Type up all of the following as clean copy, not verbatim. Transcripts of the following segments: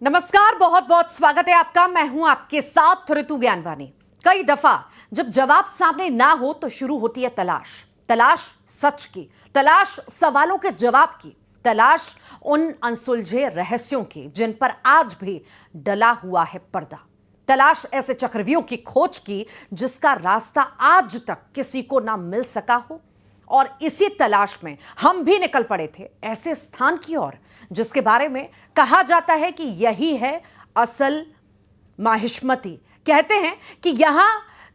नमस्कार, बहुत बहुत स्वागत है आपका। मैं हूं आपके साथ ऋतु ज्ञानवानी। कई दफा जब जवाब सामने ना हो तो शुरू होती है तलाश। तलाश सच की, तलाश सवालों के जवाब की, तलाश उन अनसुलझे रहस्यों की जिन पर आज भी डला हुआ है पर्दा। तलाश ऐसे चक्रव्यूह की खोज की जिसका रास्ता आज तक किसी को ना मिल सका हो। और इसी तलाश में हम भी निकल पड़े थे ऐसे स्थान की ओर जिसके बारे में कहा जाता है कि यही है असल माहिष्मती। कहते हैं कि यहां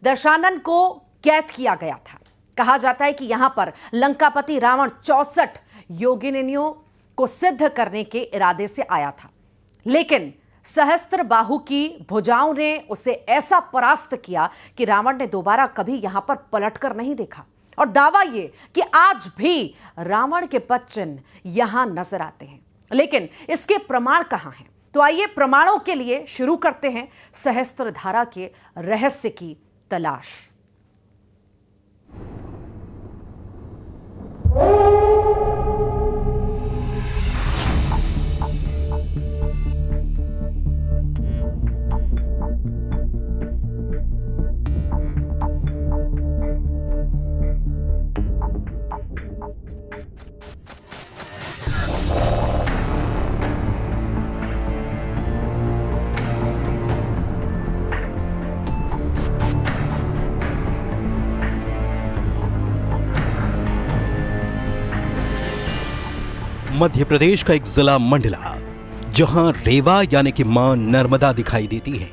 दशानन को कैद किया गया था। कहा जाता है कि यहां पर लंकापति रावण 64 योगिनियों को सिद्ध करने के इरादे से आया था, लेकिन सहस्त्र बाहु की भुजाओं ने उसे ऐसा परास्त किया कि रावण ने दोबारा कभी यहां पर पलटकर नहीं देखा। और दावा यह कि आज भी रावण के पद चिन्ह यहां नजर आते हैं, लेकिन इसके प्रमाण कहां हैं? तो आइए प्रमाणों के लिए शुरू करते हैं सहस्त्रधारा के रहस्य की तलाश। मध्य प्रदेश का एक जिला मंडला, जहां रेवा यानी कि मां नर्मदा दिखाई देती है।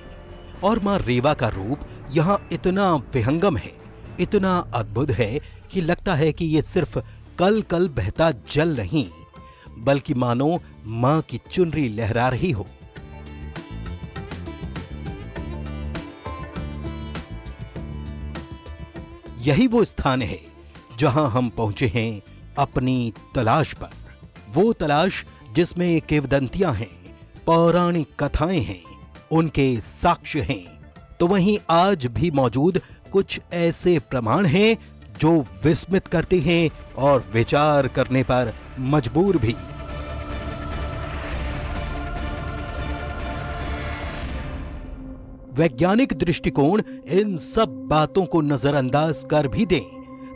और मां रेवा का रूप यहां इतना विहंगम है, इतना अद्भुत है कि लगता है कि ये सिर्फ कल कल बहता जल नहीं, बल्कि मानो मां की चुनरी लहरा रही हो। यही वो स्थान है जहां हम पहुंचे हैं अपनी तलाश पर। वो तलाश जिसमें किंवदंतियां हैं, पौराणिक कथाएं हैं, उनके साक्ष्य हैं। तो वहीं आज भी मौजूद कुछ ऐसे प्रमाण हैं जो विस्मित करते हैं और विचार करने पर मजबूर भी। वैज्ञानिक दृष्टिकोण इन सब बातों को नजरअंदाज कर भी दें,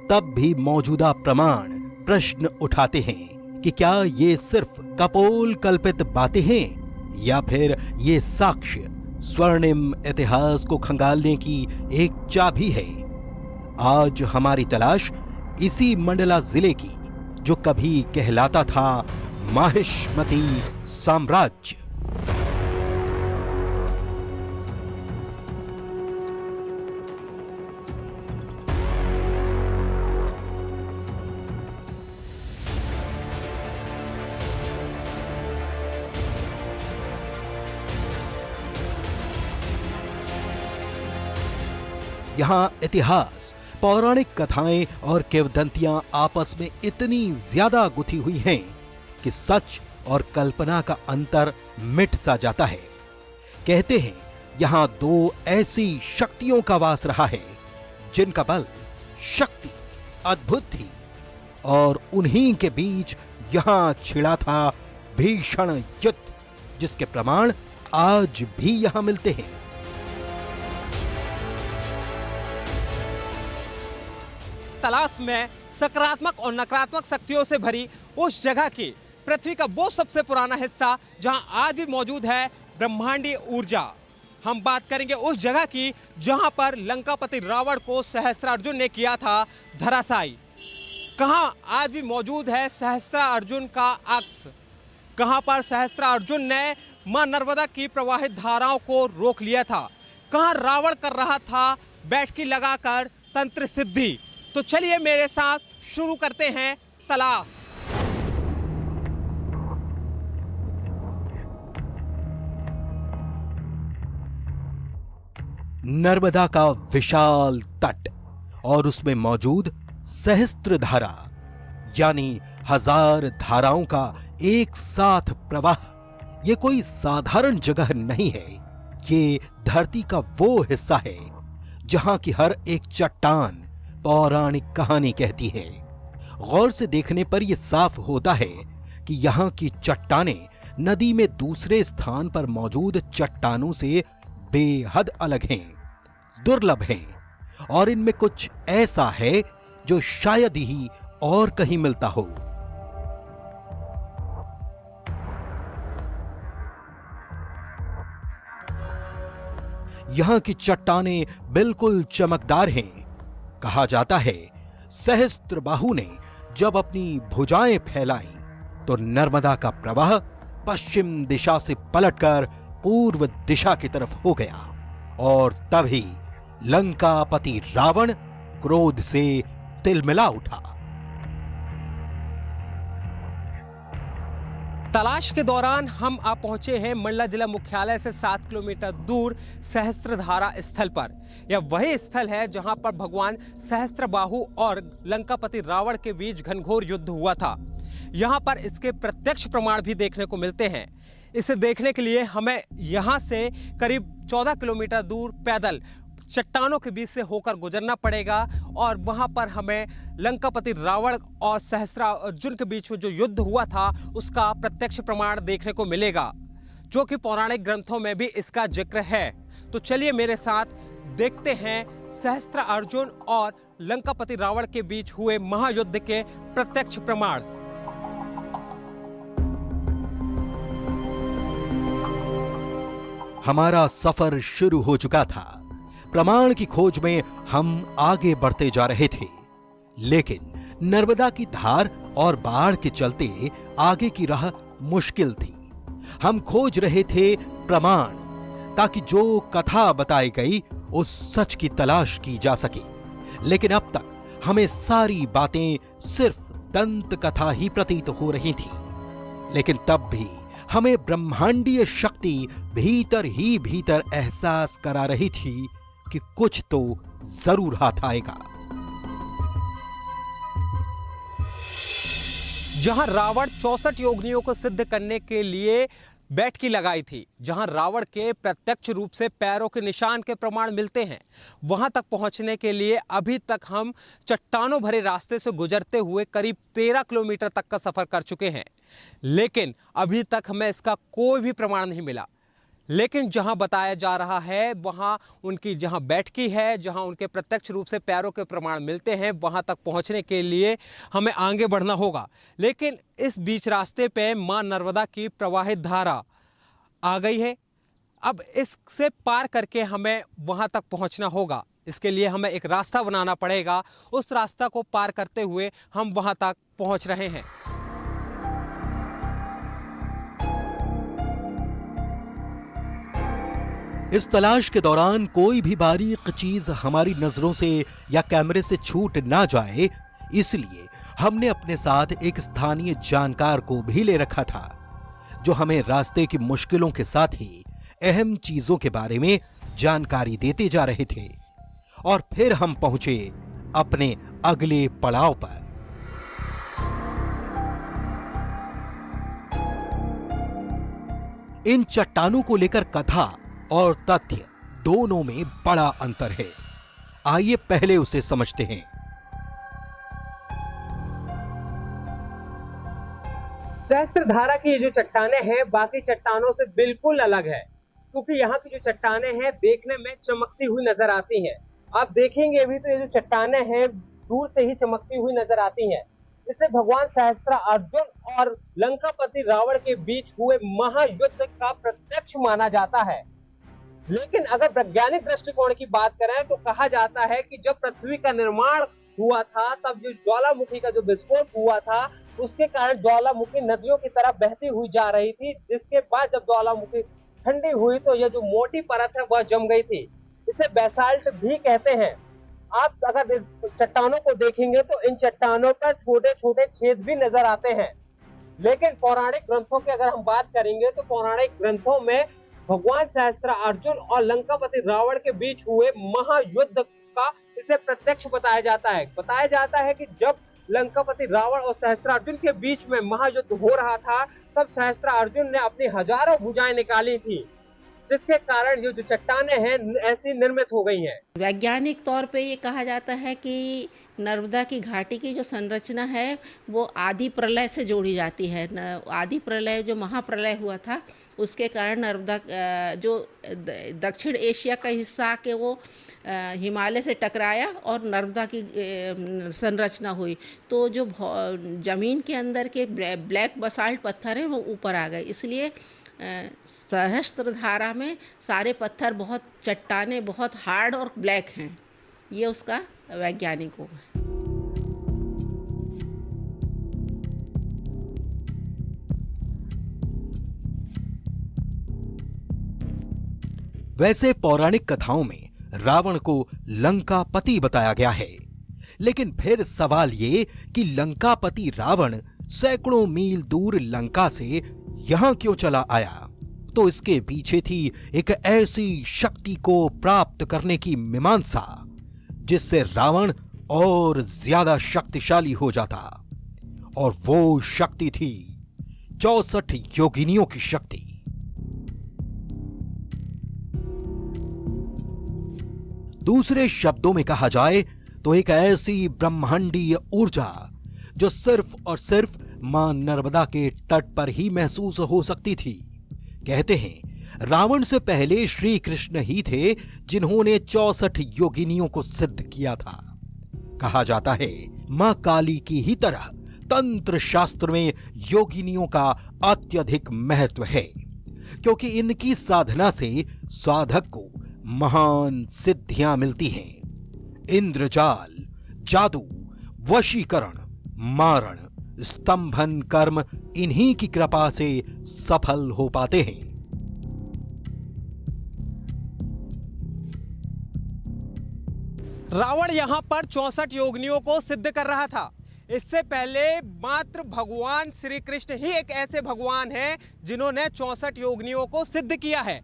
तब भी मौजूदा प्रमाण प्रश्न उठाते हैं कि क्या ये सिर्फ कपोल कल्पित बातें हैं या फिर ये साक्ष्य स्वर्णिम इतिहास को खंगालने की एक चाबी है। आज हमारी तलाश इसी मंडला जिले की, जो कभी कहलाता था माहिष्मती साम्राज्य। यहाँ इतिहास, पौराणिक कथाएं और किंवदंतियां आपस में इतनी ज्यादा गुथी हुई हैं कि सच और कल्पना का अंतर मिट सा जाता है। कहते हैं यहाँ दो ऐसी शक्तियों का वास रहा है जिनका बल, शक्ति अद्भुत थी, और उन्हीं के बीच यहाँ छिड़ा था भीषण युद्ध, जिसके प्रमाण आज भी यहाँ मिलते हैं। तलाश में सकारात्मक और नकारात्मक शक्तियों से भरी उस जगह की पृथ्वी का वो सबसे पुराना हिस्सा जहां आज भी मौजूद है ब्रह्मांडीय ऊर्जा। हम बात करेंगे उस जगह की जहां पर लंकापति रावण को सहस्त्रार्जुन ने किया था धराशायी। कहां आज भी मौजूद है सहस्त्रार्जुन का अक्ष? कहां पर सहस्त्रार्जुन ने मां नर्मदा की प्रवाहित धाराओं को रोक लिया था? कहां रावण कर रहा था बैठकी लगाकर तंत्र सिद्धि? तो चलिए मेरे साथ शुरू करते हैं तलाश। नर्मदा का विशाल तट और उसमें मौजूद सहस्त्रधारा, यानी 1000 धाराओं का एक साथ प्रवाह, ये कोई साधारण जगह नहीं है। ये धरती का वो हिस्सा है जहां की हर एक चट्टान पौराणिक कहानी कहती है। गौर से देखने पर यह साफ होता है कि यहाँ की चट्टानें नदी में दूसरे स्थान पर मौजूद चट्टानों से बेहद अलग हैं, दुर्लभ हैं और इनमें कुछ ऐसा है जो शायद ही और कहीं मिलता हो। यहां की चट्टानें बिल्कुल चमकदार हैं। कहा जाता है सहस्त्रबाहु ने जब अपनी भुजाएं फैलाई तो नर्मदा का प्रवाह पश्चिम दिशा से पलटकर पूर्व दिशा की तरफ हो गया और तभी लंकापति रावण क्रोध से तिलमिला उठा। तलाश के दौरान हम आ पहुंचे हैं मंडला जिला मुख्यालय से 7 किलोमीटर दूर सहस्त्रधारा स्थल पर। यह वही स्थल है जहां पर भगवान सहस्त्रबाहु और लंकापति रावण के बीच घनघोर युद्ध हुआ था। यहां पर इसके प्रत्यक्ष प्रमाण भी देखने को मिलते हैं। इसे देखने के लिए हमें यहां से करीब 14 किलोमीटर दूर पैदल चट्टानों के बीच से होकर गुजरना पड़ेगा और वहां पर हमें लंकापति रावण और सहस्त्रार्जुन के बीच में जो युद्ध हुआ था उसका प्रत्यक्ष प्रमाण देखने को मिलेगा, जो कि पौराणिक ग्रंथों में भी इसका जिक्र है। तो चलिए मेरे साथ देखते हैं सहस्त्रार्जुन और लंकापति रावण के बीच हुए महायुद्ध के प्रत्यक्ष प्रमाण। हमारा सफर शुरू हो चुका था। प्रमाण की खोज में हम आगे बढ़ते जा रहे थे, लेकिन नर्मदा की धार और बाढ़ के चलते आगे की राह मुश्किल थी। हम खोज रहे थे प्रमाण, ताकि जो कथा बताई गई उस सच की तलाश की जा सके। लेकिन अब तक हमें सारी बातें सिर्फ दंत कथा ही प्रतीत हो रही थी। लेकिन तब भी हमें ब्रह्मांडीय शक्ति भीतर ही भीतर एहसास करा रही थी कि कुछ तो जरूर हाथ आएगा। जहां रावण 64 योगिनियों को सिद्ध करने के लिए बैठकी लगाई थी, जहां रावण के प्रत्यक्ष रूप से पैरों के निशान के प्रमाण मिलते हैं, वहां तक पहुंचने के लिए अभी तक हम चट्टानों भरे रास्ते से गुजरते हुए करीब 13 किलोमीटर तक का सफर कर चुके हैं, लेकिन अभी तक हमें इसका कोई भी प्रमाण नहीं मिला। लेकिन जहां बताया जा रहा है, वहां उनकी जहां बैठकी है, जहां उनके प्रत्यक्ष रूप से पैरों के प्रमाण मिलते हैं, वहां तक पहुंचने के लिए हमें आगे बढ़ना होगा। लेकिन इस बीच रास्ते पे मां नर्मदा की प्रवाहित धारा आ गई है। अब इससे पार करके हमें वहां तक पहुंचना होगा। इसके लिए हमें एक रास्ता बनाना पड़ेगा। उस रास्ता को पार करते हुए हम वहां तक पहुंच रहे हैं। इस तलाश के दौरान कोई भी बारीक चीज हमारी नजरों से या कैमरे से छूट ना जाए, इसलिए हमने अपने साथ एक स्थानीय जानकार को भी ले रखा था, जो हमें रास्ते की मुश्किलों के साथ ही अहम चीजों के बारे में जानकारी देते जा रहे थे। और फिर हम पहुंचे अपने अगले पड़ाव पर। इन चट्टानों को लेकर कथा और तथ्य दोनों में बड़ा अंतर है। आइए पहले उसे समझते हैं। सहस्त्रधारा की ये जो चट्टानें हैं बाकी चट्टानों से बिल्कुल अलग है, क्योंकि यहाँ की जो चट्टानें हैं देखने में चमकती हुई नजर आती हैं। आप देखेंगे अभी तो ये जो चट्टानें हैं दूर से ही चमकती हुई नजर आती हैं। इसे भगवान सहस्त्रार्जुन और लंकापति रावण के बीच हुए महायुद्ध का प्रत्यक्ष माना जाता है। लेकिन अगर वैज्ञानिक दृष्टिकोण की बात करें तो कहा जाता है कि जब पृथ्वी का निर्माण हुआ था, तब जो ज्वालामुखी का जो विस्फोट हुआ था, उसके कारण ज्वालामुखी नदियों की तरह बहती हुई जा रही थी, जिसके बाद जब ज्वालामुखी ठंडी हुई तो यह जो मोटी परत है वह जम गई थी। इसे बेसाल्ट भी कहते हैं। आप अगर चट्टानों को देखेंगे तो इन चट्टानों पर छोटे छोटे छेद भी नजर आते हैं। लेकिन पौराणिक ग्रंथों की अगर हम बात करेंगे तो पौराणिक ग्रंथों में भगवान सहस्त्रार्जुन और लंकापति रावण के बीच हुए महायुद्ध का इसे प्रत्यक्ष बताया जाता है। बताया जाता है कि जब लंकापति रावण और सहस्त्रार्जुन के बीच में महायुद्ध हो रहा था, तब सहस्त्रार्जुन ने अपनी हजारों भुजाएं निकाली थी, जिसके कारण ये जो चट्टानें हैं ऐसी निर्मित हो गई हैं। वैज्ञानिक तौर पे ये कहा जाता है कि नर्मदा की घाटी की जो संरचना है वो आदि प्रलय से जोड़ी जाती है। आदि प्रलय जो महाप्रलय हुआ था उसके कारण नर्मदा जो दक्षिण एशिया का हिस्सा के वो हिमालय से टकराया और नर्मदा की संरचना हुई। तो जो ज़मीन के अंदर के ब्लैक बसाल्ट पत्थर हैं वो ऊपर आ गए, इसलिए सहस्त्रधारा में सारे पत्थर बहुत चट्टाने बहुत हार्ड और ब्लैक हैं। ये उसका वैज्ञानिक होगा। वैसे पौराणिक कथाओं में रावण को लंकापति बताया गया है, लेकिन फिर सवाल ये कि लंकापति रावण सैकड़ों मील दूर लंका से यहां क्यों चला आया? तो इसके पीछे थी एक ऐसी शक्ति को प्राप्त करने की मीमांसा जिससे रावण और ज्यादा शक्तिशाली हो जाता, और वो शक्ति थी 64 योगिनियों की शक्ति। दूसरे शब्दों में कहा जाए तो एक ऐसी ब्रह्मांडीय ऊर्जा जो सिर्फ और सिर्फ मां नर्मदा के तट पर ही महसूस हो सकती थी। कहते हैं रावण से पहले श्री कृष्ण ही थे जिन्होंने 64 योगिनियों को सिद्ध किया था। कहा जाता है मां काली की ही तरह तंत्र शास्त्र में योगिनियों का अत्यधिक महत्व है, क्योंकि इनकी साधना से साधक को महान सिद्धियां मिलती हैं। इंद्रजाल, जादू, वशीकरण, मारण, स्तंभन कर्म इन्हीं की कृपा से सफल हो पाते हैं। रावण यहां पर 64 योगिनियों को सिद्ध कर रहा था। इससे पहले मात्र भगवान श्री कृष्ण ही एक ऐसे भगवान हैं जिन्होंने 64 योगिनियों को सिद्ध किया है।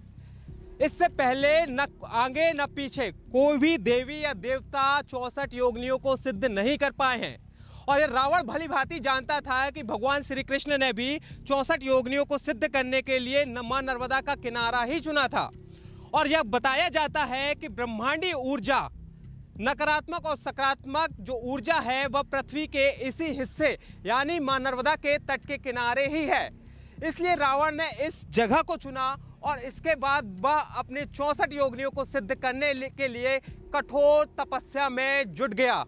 इससे पहले न आगे न पीछे कोई भी देवी या देवता 64 योगिनियों को सिद्ध नहीं कर पाए हैं। और ये रावण भली भांति जानता था कि भगवान श्री कृष्ण ने भी 64 योगिनियों को सिद्ध करने के लिए मां नर्मदा का किनारा ही चुना था। और यह बताया जाता है कि ब्रह्मांडीय ऊर्जा, नकारात्मक और सकारात्मक जो ऊर्जा है वह पृथ्वी के इसी हिस्से यानी मां नर्मदा के तट के किनारे ही है। इसलिए रावण ने इस जगह को चुना और इसके बाद वह अपने 64 योगिनियों को सिद्ध करने के लिए कठोर तपस्या में जुट गया।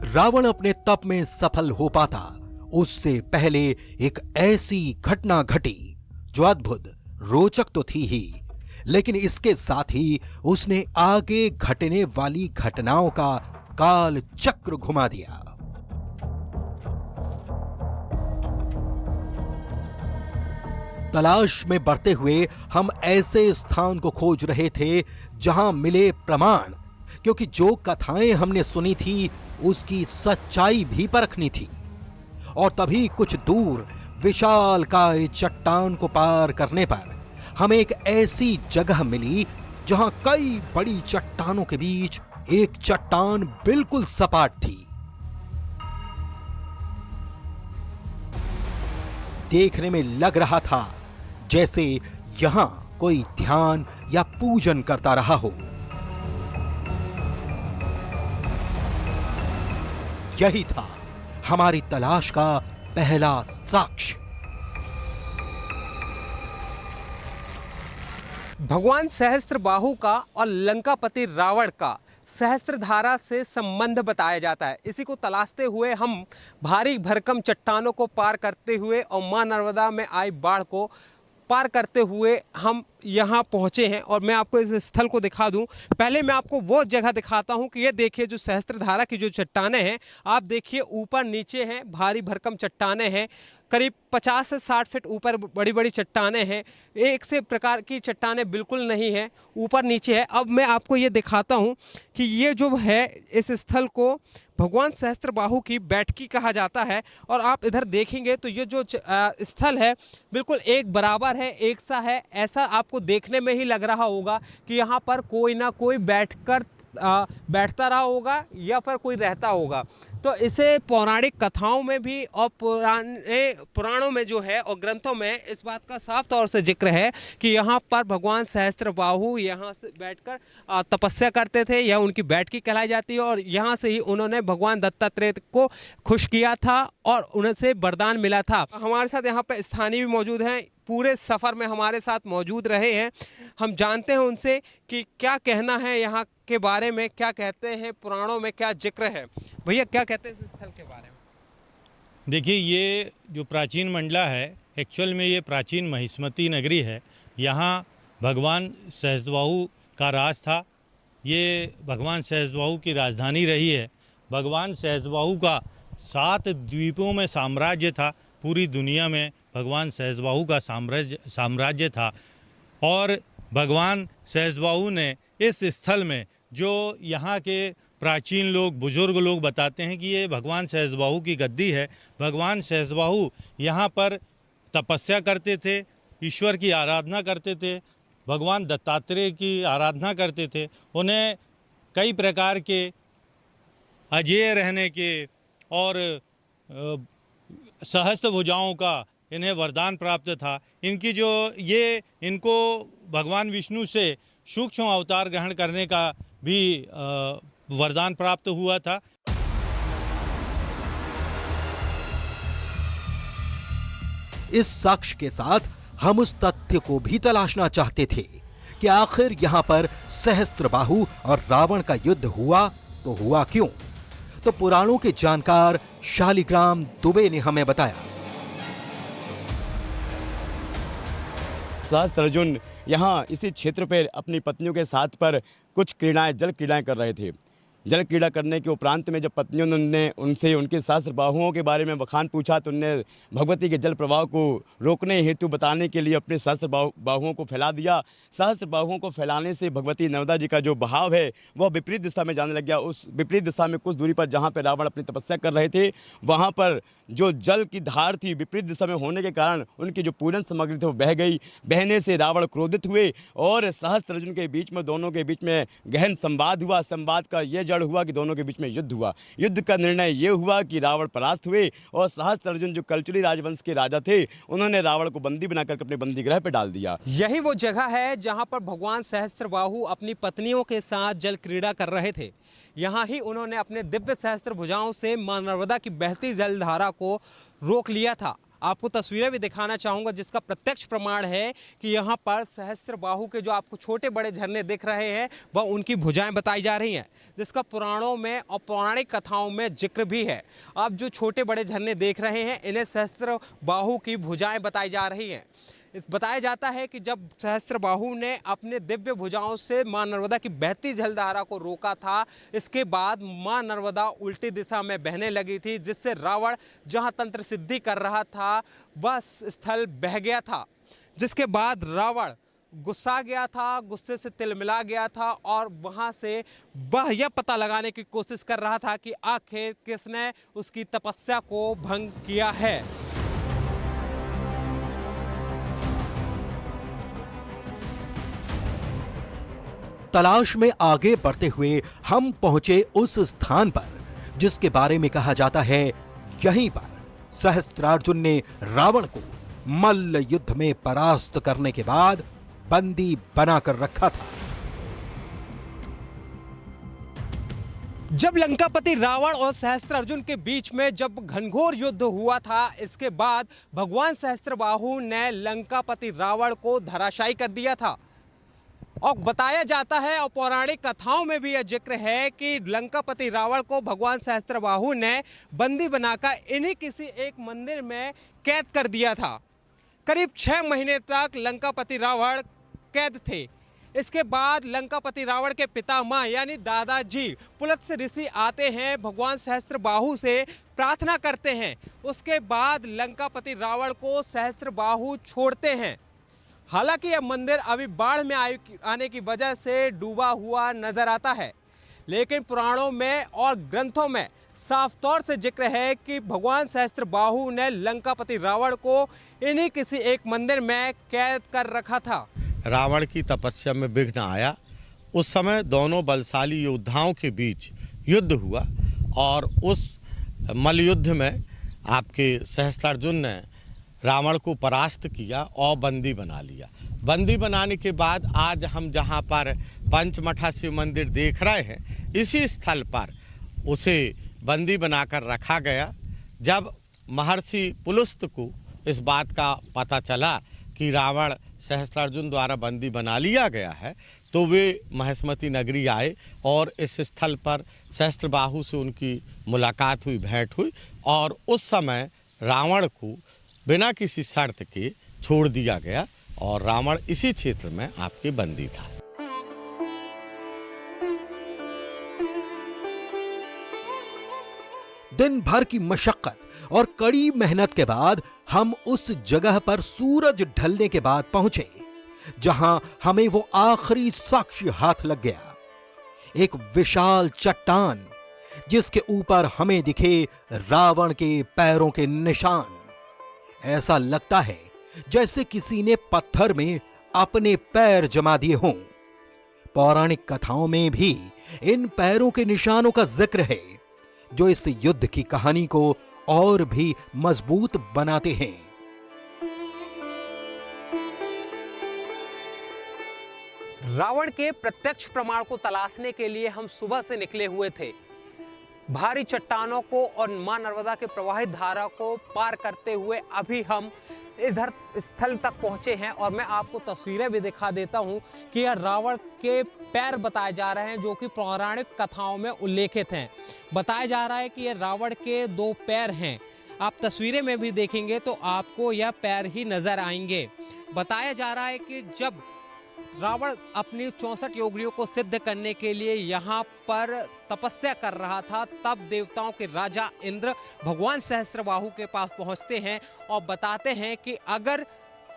रावण अपने तप में सफल हो पाता उससे पहले एक ऐसी घटना घटी जो अद्भुत, रोचक तो थी ही, लेकिन इसके साथ ही उसने आगे घटने वाली घटनाओं का काल चक्र घुमा दिया। तलाश में बढ़ते हुए हम ऐसे स्थान को खोज रहे थे जहां मिले प्रमाण, क्योंकि जो कथाएं हमने सुनी थी उसकी सच्चाई भी परखनी थी। और तभी कुछ दूर विशालकाय चट्टान को पार करने पर हमें एक ऐसी जगह मिली जहां कई बड़ी चट्टानों के बीच एक चट्टान बिल्कुल सपाट थी। देखने में लग रहा था जैसे यहां कोई ध्यान या पूजन करता रहा हो। यही था हमारी तलाश का पहला साक्ष्य। भगवान सहस्त्रबाहु का और लंकापति रावण का सहस्त्रधारा से संबंध बताया जाता है। इसी को तलाशते हुए हम भारी भरकम चट्टानों को पार करते हुए और मां नर्मदा में आई बाढ़ को पार करते हुए हम यहाँ पहुँचे हैं। और मैं आपको इस स्थल को दिखा दूं। पहले मैं आपको वो जगह दिखाता हूँ कि ये देखिए जो सहस्त्रधारा की जो चट्टानें हैं, आप देखिए ऊपर नीचे हैं, भारी भरकम चट्टानें हैं, करीब 50 से 60 फीट ऊपर बड़ी बड़ी चट्टानें हैं। एक से प्रकार की चट्टानें बिल्कुल नहीं है, ऊपर नीचे है। अब मैं आपको ये दिखाता हूँ कि ये जो है इस स्थल को भगवान सहस्त्रबाहु की बैठकी कहा जाता है। और आप इधर देखेंगे तो ये जो स्थल है बिल्कुल एक बराबर है, एक सा है। ऐसा आपको देखने में ही लग रहा होगा कि यहाँ पर कोई ना कोई बैठता रहा होगा या फिर कोई रहता होगा। तो इसे पौराणिक कथाओं में भी और पुराणों में जो है और ग्रंथों में इस बात का साफ तौर से जिक्र है कि यहाँ पर भगवान सहस्त्रबाहु यहाँ से बैठकर तपस्या करते थे। यह उनकी बैठकी कहलाई जाती है और यहाँ से ही उन्होंने भगवान दत्तात्रेय को खुश किया था और उनसे वरदान मिला था। हमारे साथ यहाँ पर स्थानीय भी मौजूद हैं, पूरे सफ़र में हमारे साथ मौजूद रहे हैं। हम जानते हैं उनसे कि क्या कहना है यहाँ के बारे में, क्या कहते हैं पुराणों में, क्या जिक्र है। भैया क्या कहते हैं इस स्थल के बारे में? देखिए, ये जो प्राचीन मंडला है, एक्चुअल में ये प्राचीन महिष्मती नगरी है। यहाँ भगवान सहस्त्रबाहु का राज था। ये भगवान सहस्त्रबाहु की राजधानी रही है। भगवान सहस्त्रबाहु का 7 द्वीपों में साम्राज्य था। पूरी दुनिया में भगवान सहस्त्रबाहु का साम्राज्य था और भगवान सहस्त्रबाहु ने इस स्थल में, जो यहाँ के प्राचीन लोग, बुजुर्ग लोग बताते हैं कि ये भगवान सहस्त्रबाहु की गद्दी है। भगवान सहस्त्रबाहु यहाँ पर तपस्या करते थे, ईश्वर की आराधना करते थे, भगवान दत्तात्रेय की आराधना करते थे। उन्हें कई प्रकार के अजेय रहने के और सहस्त्र भुजाओं का इन्हें वरदान प्राप्त था। इनकी जो ये इनको भगवान विष्णु से सूक्ष्म अवतार ग्रहण करने का भी वरदान प्राप्त हुआ था। इस साक्ष्य के साथ हम उस तथ्य को भी तलाशना चाहते थे कि आखिर यहां पर सहस्त्रबाहु और रावण का युद्ध हुआ तो हुआ क्यों। तो पुराणों के जानकार शालिग्राम दुबे ने हमें बताया। सहस्त्र अर्जुन यहाँ इसी क्षेत्र पर अपनी पत्नियों के साथ पर कुछ क्रीड़ाएं, जल क्रीड़ाएं कर रहे थे। जल क्रीड़ा करने के उपरांत में जब पत्नियों ने उनसे उनके सहस्त्र बाहुओं के बारे में बखान पूछा तो उनने भगवती के जल प्रवाह को रोकने हेतु बताने के लिए अपने सहस्त्र बाहुओं को फैला दिया। सहस्त्र बाहुओं को फैलाने से भगवती नर्मदा जी का जो बहाव है वह विपरीत दिशा में जाने लग गया। उस विपरीत दिशा में कुछ दूरी पर जहाँ पर रावण अपनी तपस्या कर रहे थे, वहाँ पर जो जल की धार थी विपरीत दिशा में होने के कारण उनकी जो पूजन सामग्री थी वो बह गई। बहने से रावण क्रोधित हुए और सहस्त्र अर्जुन के बीच में, दोनों के बीच में गहन संवाद हुआ। संवाद का यह जड़ हुआ कि दोनों के बीच में युद्ध हुआ। युद्ध का निर्णय यह हुआ कि रावण परास्त हुए और सहस्त्र अर्जुन जो कलचुली राजवंश के राजा थे उन्होंने रावण को बंदी बनाकर अपने बंदी गृह पर डाल दिया। यही वो जगह है जहां पर भगवान सहस्त्रबाहु अपनी पत्नियों के साथ जल क्रीड़ा कर रहे थे। यहाँ ही उन्होंने अपने दिव्य सहस्त्र भुजाओं से मां नर्मदा की बहती जलधारा को रोक लिया था। आपको तस्वीरें भी दिखाना चाहूँगा जिसका प्रत्यक्ष प्रमाण है कि यहाँ पर सहस्त्रबाहु के जो आपको छोटे बड़े झरने दिख रहे हैं वह उनकी भुजाएं बताई जा रही हैं, जिसका पुराणों में और पौराणिक कथाओं में जिक्र भी है। आप जो छोटे बड़े झरने देख रहे हैं इन्हें सहस्त्रबाहु की भुजाएं बताई जा रही हैं। बताया जाता है कि जब सहस्त्रबाहु ने अपने दिव्य भुजाओं से मां नर्मदा की बहती जलधारा को रोका था, इसके बाद मां नर्मदा उल्टी दिशा में बहने लगी थी, जिससे रावण जहां तंत्र सिद्धि कर रहा था वह स्थल बह गया था। जिसके बाद रावण गुस्सा गया था, गुस्से से तिलमिला गया था और वहां से वह यह पता लगाने की कोशिश कर रहा था कि आखिर किसने उसकी तपस्या को भंग किया है। तलाश में आगे बढ़ते हुए हम पहुंचे उस स्थान पर जिसके बारे में कहा जाता है यहीं पर सहस्त्रार्जुन ने रावण को मल्ल युद्ध में परास्त करने के बाद बंदी बनाकर रखा था। जब लंकापति रावण और सहस्त्रार्जुन के बीच में जब घनघोर युद्ध हुआ था, इसके बाद भगवान सहस्त्रबाहु ने लंकापति रावण को धराशायी कर दिया था। और बताया जाता है और पौराणिक कथाओं में भी यह जिक्र है कि लंकापति रावण को भगवान सहस्त्रबाहु ने बंदी बनाकर इन्हीं किसी एक मंदिर में कैद कर दिया था। करीब 6 महीने तक लंकापति रावण कैद थे। इसके बाद लंकापति रावण के पितामह यानी दादाजी पुलत्स्य ऋषि आते हैं, भगवान सहस्त्रबाहु से प्रार्थना करते हैं। उसके बाद लंकापति रावण को सहस्त्रबाहु छोड़ते हैं। हालांकि यह मंदिर अभी बाढ़ में आने की वजह से डूबा हुआ नजर आता है, लेकिन पुराणों में और ग्रंथों में साफ तौर से जिक्र है कि भगवान सहस्त्रबाहु ने लंकापति रावण को इन्हीं किसी एक मंदिर में कैद कर रखा था। रावण की तपस्या में विघ्न आया। उस समय दोनों बलशाली योद्धाओं के बीच युद्ध हुआ और उस मल्लयुद्ध में आपके सहस्त्रार्जुन ने रावण को परास्त किया और बंदी बना लिया। बंदी बनाने के बाद आज हम जहाँ पर पंचमठा शिव मंदिर देख रहे हैं, इसी स्थल पर उसे बंदी बनाकर रखा गया। जब महर्षि पुलुस्त को इस बात का पता चला कि रावण सहस्त्रार्जुन द्वारा बंदी बना लिया गया है, तो वे महिष्मती नगरी आए और इस स्थल पर सहस्त्रबाहु से उनकी मुलाकात हुई, भेंट हुई, और उस समय रावण को बिना किसी शर्त के छोड़ दिया गया और रावण इसी क्षेत्र में आपके बंदी था। दिन भर की मशक्कत और कड़ी मेहनत के बाद हम उस जगह पर सूरज ढलने के बाद पहुंचे जहां हमें वो आखिरी साक्ष्य हाथ लग गया। एक विशाल चट्टान जिसके ऊपर हमें दिखे रावण के पैरों के निशान। ऐसा लगता है जैसे किसी ने पत्थर में अपने पैर जमा दिए हों। पौराणिक कथाओं में भी इन पैरों के निशानों का जिक्र है, जो इस युद्ध की कहानी को और भी मजबूत बनाते हैं। रावण के प्रत्यक्ष प्रमाण को तलाशने के लिए हम सुबह से निकले हुए थे। भारी चट्टानों को और मां नर्मदा के प्रवाहित धारा को पार करते हुए अभी हम इधर स्थल तक पहुंचे हैं और मैं आपको तस्वीरें भी दिखा देता हूं कि यह रावण के पैर बताए जा रहे हैं, जो कि पौराणिक कथाओं में उल्लेखित हैं। बताया जा रहा है कि यह रावण के 2 पैर हैं। आप तस्वीरें में भी देखेंगे तो आपको यह पैर ही नजर आएंगे। बताया जा रहा है कि जब रावण अपनी 64 योगियों को सिद्ध करने के लिए यहाँ पर तपस्या कर रहा था, तब देवताओं के राजा इंद्र भगवान सहस्त्रबाहु के पास पहुँचते हैं और बताते हैं कि अगर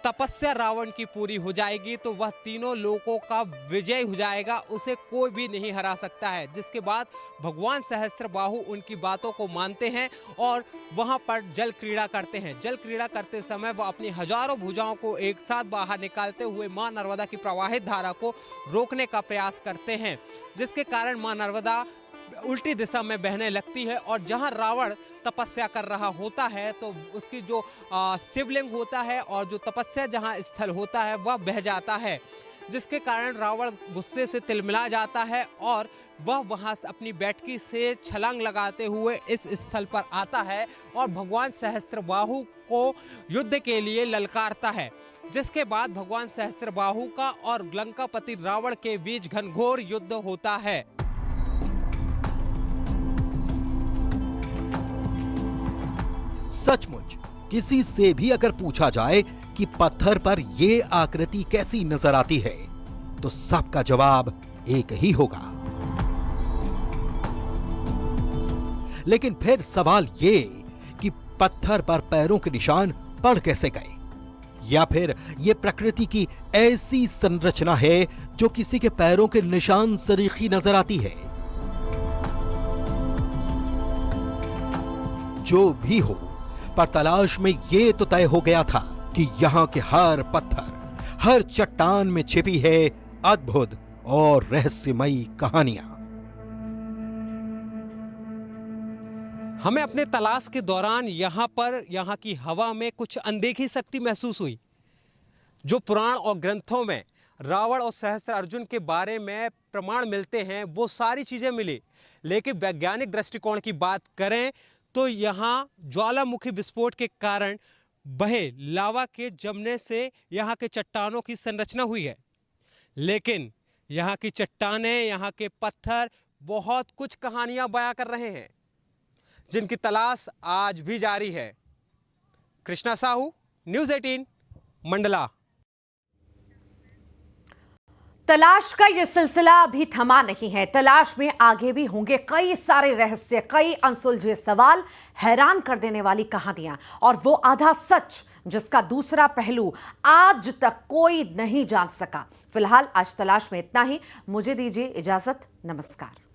तपस्या रावण की पूरी हो जाएगी तो वह तीनों लोकों का विजय हो जाएगा, उसे कोई भी नहीं हरा सकता है। जिसके बाद भगवान सहस्त्रबाहु उनकी बातों को मानते हैं और वहां पर जल क्रीड़ा करते हैं। जल क्रीड़ा करते समय वह अपनी हजारों भुजाओं को एक साथ बाहर निकालते हुए मां नर्मदा की प्रवाहित धारा को रोकने का प्रयास करते हैं, जिसके कारण मां नर्मदा उल्टी दिशा में बहने लगती है और जहां रावण तपस्या कर रहा होता है तो उसकी जो शिवलिंग होता है और जो तपस्या जहां स्थल होता है वह बह जाता है, जिसके कारण रावण गुस्से से तिलमिला जाता है और वह वहां से अपनी बैठकी से छलांग लगाते हुए इस स्थल पर आता है और भगवान सहस्त्रबाहु को युद्ध के लिए ललकारता है। जिसके बाद भगवान सहस्त्रबाहु का और लंकापति रावण के बीच घनघोर युद्ध होता है। सचमुच किसी से भी अगर पूछा जाए कि पत्थर पर यह आकृति कैसी नजर आती है, तो सबका जवाब एक ही होगा। लेकिन फिर सवाल ये कि पत्थर पर पैरों के निशान पड़ कैसे गए, या फिर यह प्रकृति की ऐसी संरचना है जो किसी के पैरों के निशान सरीखी नजर आती है। जो भी हो, पर तलाश में यह तो तय हो गया था कि यहां के हर पत्थर, हर चट्टान में छिपी है अद्भुत और रहस्यमयी कहानियां। हमें अपने तलाश के दौरान यहाँ की हवा में कुछ अनदेखी शक्ति महसूस हुई। जो पुराण और ग्रंथों में रावण और सहस्त्रार्जुन के बारे में प्रमाण मिलते हैं वो सारी चीजें मिली, लेकिन वैज्ञानिक दृष्टिकोण की बात करें तो यहाँ ज्वालामुखी विस्फोट के कारण बहे लावा के जमने से यहाँ के चट्टानों की संरचना हुई है। लेकिन यहाँ की चट्टानें, यहाँ के पत्थर बहुत कुछ कहानियां बयां कर रहे हैं, जिनकी तलाश आज भी जारी है। कृष्णा साहू, न्यूज़ 18, मंडला। तलाश का यह सिलसिला अभी थमा नहीं है। तलाश में आगे भी होंगे कई सारे रहस्य, कई अनसुलझे सवाल, हैरान कर देने वाली कहानियां और वो आधा सच जिसका दूसरा पहलू आज तक कोई नहीं जान सका। फिलहाल आज तलाश में इतना ही। मुझे दीजिए इजाजत। नमस्कार।